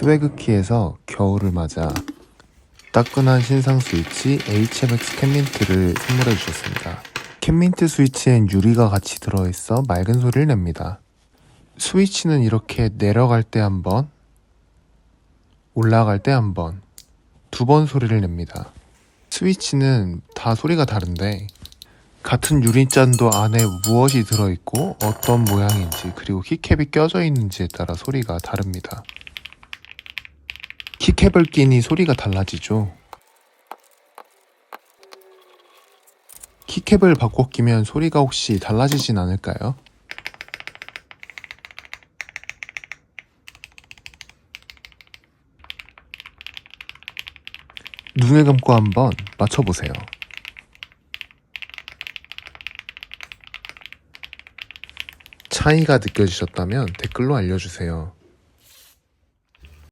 스웨그키에서 겨울을 맞아 따끈한 신상 스위치 HMX 캔민트를 선물해 주셨습니다. 캔민트 스위치엔 유리가 같이 들어있어 맑은 소리를 냅니다. 스위치는 이렇게 내려갈 때 한 번, 올라갈 때 한 번, 두 번 소리를 냅니다. 스위치는 다 소리가 다른데 같은 유리잔도 안에 무엇이 들어있고 어떤 모양인지 그리고 키캡이 껴져 있는지에 따라 소리가 다릅니다. 키캡을 끼니 소리가 달라지죠. 키캡을 바꿔 끼면 소리가 혹시 달라지진 않을까요? 눈을 감고 한번 맞춰보세요. 차이가 느껴지셨다면 댓글로 알려주세요.